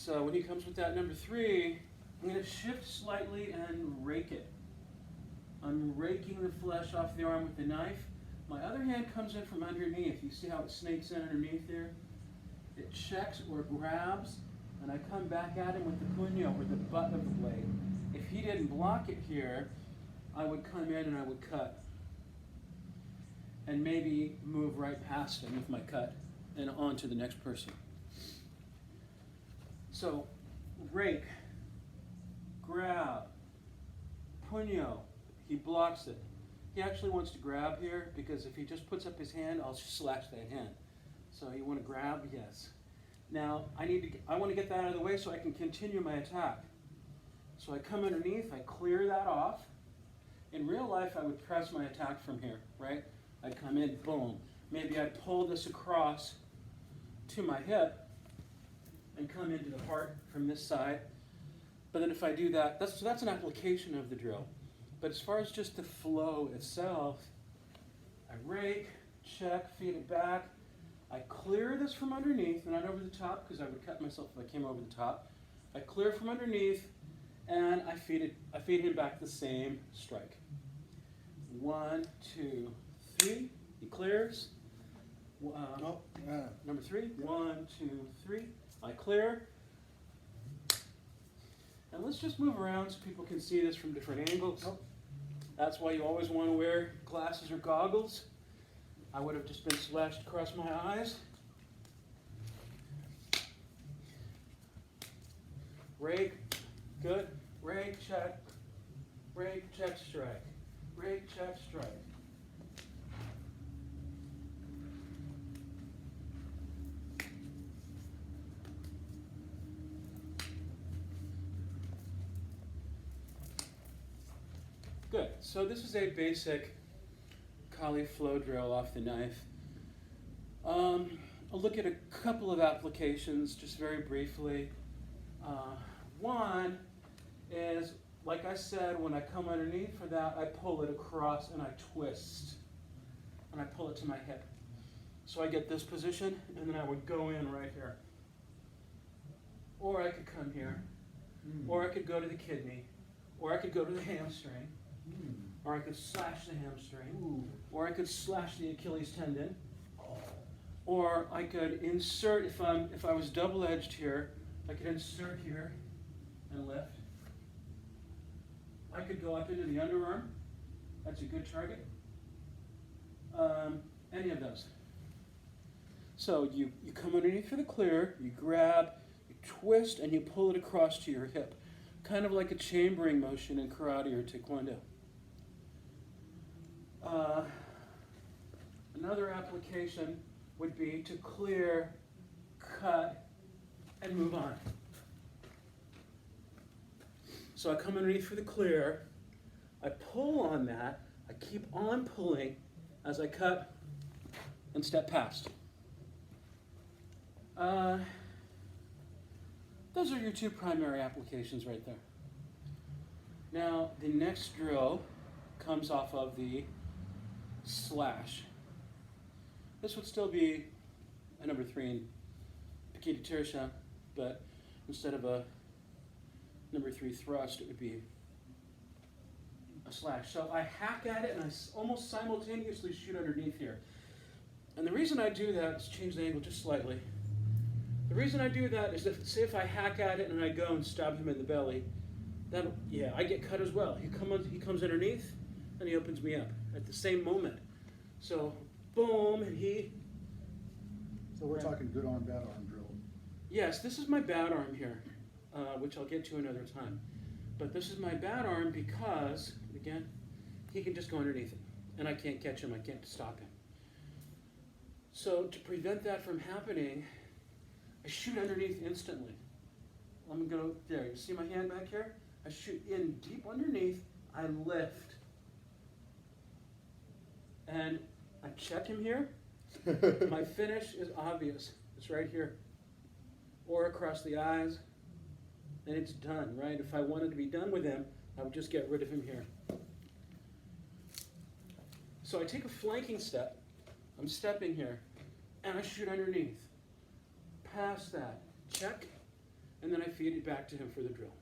So when he comes with that number 3, I'm going to shift slightly and rake it. I'm raking the flesh off the arm with the knife. My other hand comes in from underneath. You see how it snakes in underneath there? It checks or grabs, and I come back at him with the puño, or the butt of the blade. If he didn't block it here, I would come in and I would cut. And maybe move right past him with my cut and on to the next person. So, rake, grab, puño. He blocks it. He actually wants to grab here because if he just puts up his hand, I'll slash that hand. So you want to grab? Yes. Now I want to get that out of the way so I can continue my attack. So I come underneath, I clear that off. In real life, I would press my attack from here, right? I'd come in, boom. Maybe I'd pull this across to my hip and come into the heart from this side. But then if I do that, that's an application of the drill. But as far as just the flow itself, I rake, check, feed it back. I clear this from underneath, and not over the top, because I would cut myself if I came over the top. I clear from underneath, and I feed him back the same strike. 1, 2, 3. He clears. Number 3. Yep. 1, 2, 3. I clear. And let's just move around so people can see this from different angles. Oh. That's why you always want to wear glasses or goggles. I would have just been slashed across my eyes. Rake, good. Rake, check, strike. Rake, check, strike. Good. So this is a basic Kali flow drill off the knife. I'll look at a couple of applications just very briefly. One is, like I said, when I come underneath for that, I pull it across and I twist. And I pull it to my hip. So I get this position, and then I would go in right here. Or I could come here. Or I could go to the kidney. Or I could go to the hamstring. Or I could slash the hamstring, or I could slash the Achilles tendon, or I could insert, if I was double-edged here, I could insert here and lift. I could go up into the underarm. That's a good target. Any of those. So you come underneath for the clear, you grab, you twist, and you pull it across to your hip. Kind of like a chambering motion in karate or taekwondo. Another application would be to clear, cut, and move on. So I come underneath for the clear, I pull on that, I keep on pulling as I cut and step past. Those are your 2 primary applications right there. Now, the next drill comes off of the slash. This would still be a number 3 in Pekiti Tirsia, but instead of a number 3 thrust, it would be a slash. So I hack at it and I almost simultaneously shoot underneath here. And the reason I do that is change the angle just slightly. The reason I do that is that, say if I hack at it and I go and stab him in the belly, then I get cut as well. He comes underneath and he opens me up at the same moment. So boom, and So we're talking good arm, bad arm drill. Yes, this is my bad arm here, which I'll get to another time. But this is my bad arm because, again, he can just go underneath it, and I can't catch him, I can't stop him. So to prevent that from happening, I shoot underneath instantly. I'm going to go, there, you see my hand back here? I shoot in deep underneath, I lift. And I check him here. My finish is obvious. It's right here. Or across the eyes. And it's done, right? If I wanted to be done with him, I would just get rid of him here. So I take a flanking step. I'm stepping here. And I shoot underneath. Past that. Check. and then I feed it back to him for the drill.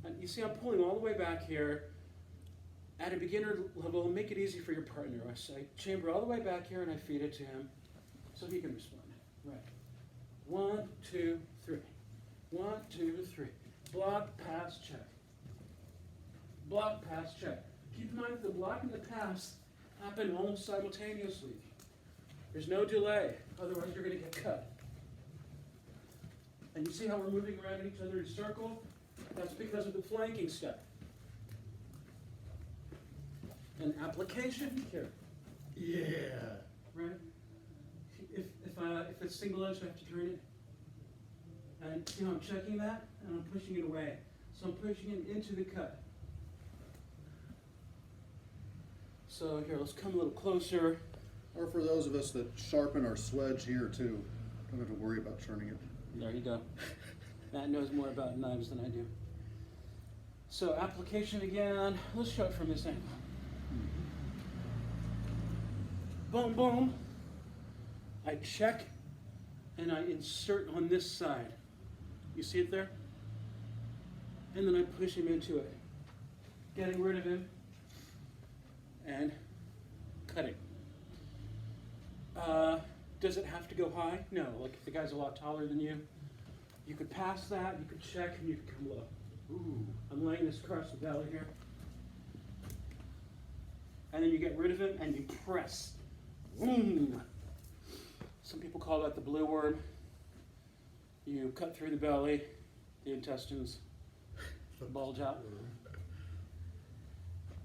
And you see I'm pulling all the way back here. At a beginner level, make it easy for your partner. I chamber all the way back here and I feed it to him so he can respond. Right. 1, 2, 3. 1, 2, 3. Block, pass, check. Block, pass, check. Keep in mind that the block and the pass happen almost simultaneously. There's no delay, otherwise you're going to get cut. And you see how we're moving around each other in a circle? That's because of the flanking step. And application here. Yeah. Right? If it's single edged, I have to turn it. And see how I'm checking that? And I'm pushing it away. So I'm pushing it into the cut. So here, let's come a little closer. Or for those of us that sharpen our sledge here too, don't have to worry about turning it. There you go. Matt knows more about knives than I do. So application again. Let's show it from this angle. Boom, boom. I check and I insert on this side. You see it there? And then I push him into it, getting rid of him and cutting. Does it have to go high? No. Like if the guy's a lot taller than you, you could pass that, you could check, and you could come low. Ooh, I'm laying this across the belly here. And then you get rid of him and you press. Boom. Some people call that the blue worm. You cut through the belly, the intestines bulge out.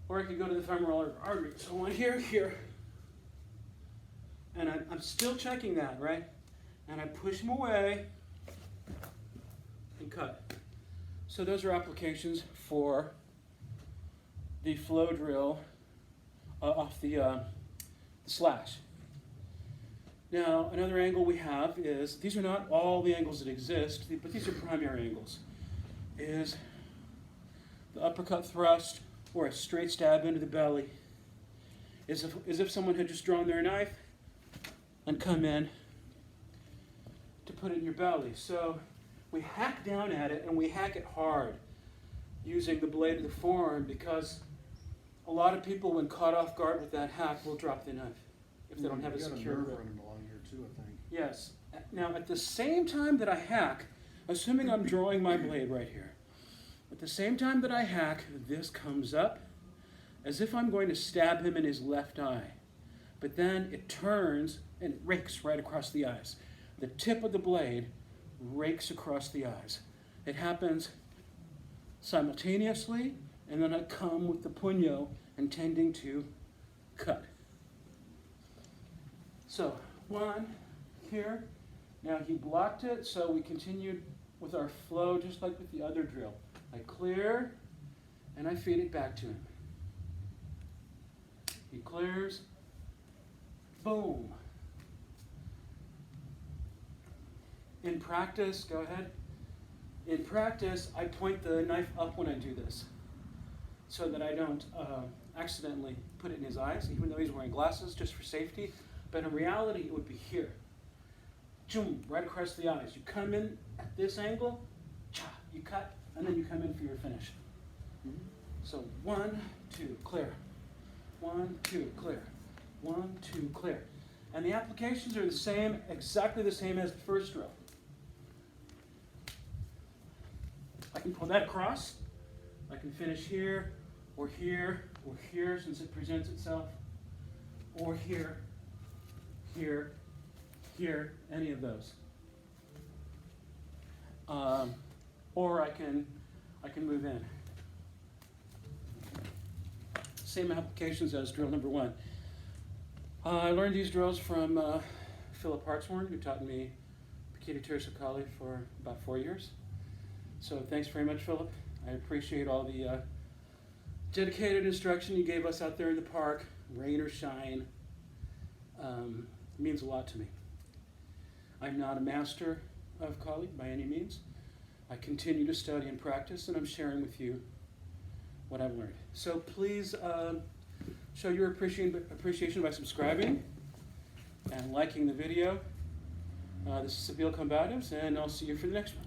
Or I could go to the femoral artery. So one here. And I'm still checking that, right? And I push him away and cut. So those are applications for the flow drill off the slash. Now, another angle we have is, these are not all the angles that exist, but these are primary angles, is the uppercut thrust or a straight stab into the belly, as if someone had just drawn their knife and come in to put it in your belly. So we hack down at it and we hack it hard using the blade of the forearm, because a lot of people, when caught off guard with that hack, will drop the knife if they don't have a secure nerve grip. running along here too, I think. Yes. Now, at the same time that I hack, assuming I'm drawing my blade right here, at the same time that I hack, this comes up as if I'm going to stab him in his left eye. But then it turns and it rakes right across the eyes. The tip of the blade rakes across the eyes. It happens simultaneously, and then I come with the puño intending to cut. So, one here. Now he blocked it, so we continued with our flow just like with the other drill. I clear, and I feed it back to him. He clears, boom. In practice, go ahead. In practice, I point the knife up when I do this, so that I don't accidentally put it in his eyes, even though he's wearing glasses, just for safety. But in reality, it would be here. Choom, right across the eyes. You come in at this angle, cha, you cut, and then you come in for your finish. So 1, 2, clear. 1, 2, clear. 1, 2, clear. And the applications are the same, exactly the same as the first drill. I can pull that across. I can finish here, or here, or here, since it presents itself, or here, here, here, any of those. Or I can move in. Same applications as drill number 1. I learned these drills from Philip Hartshorn, who taught me Pekiti Tirsia Kali for about 4 years. So thanks very much, Philip. I appreciate all the dedicated instruction you gave us out there in the park, rain or shine. It means a lot to me. I'm not a master of Kali by any means. I continue to study and practice, and I'm sharing with you what I've learned. So please show your appreciation by subscribing and liking the video. This is Sabeel Combatives, and I'll see you for the next one.